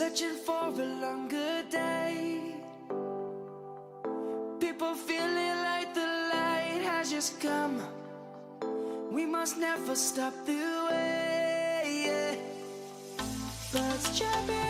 searching for a longer day. People feeling like the light has just come. We must never stop the way. Birds chirping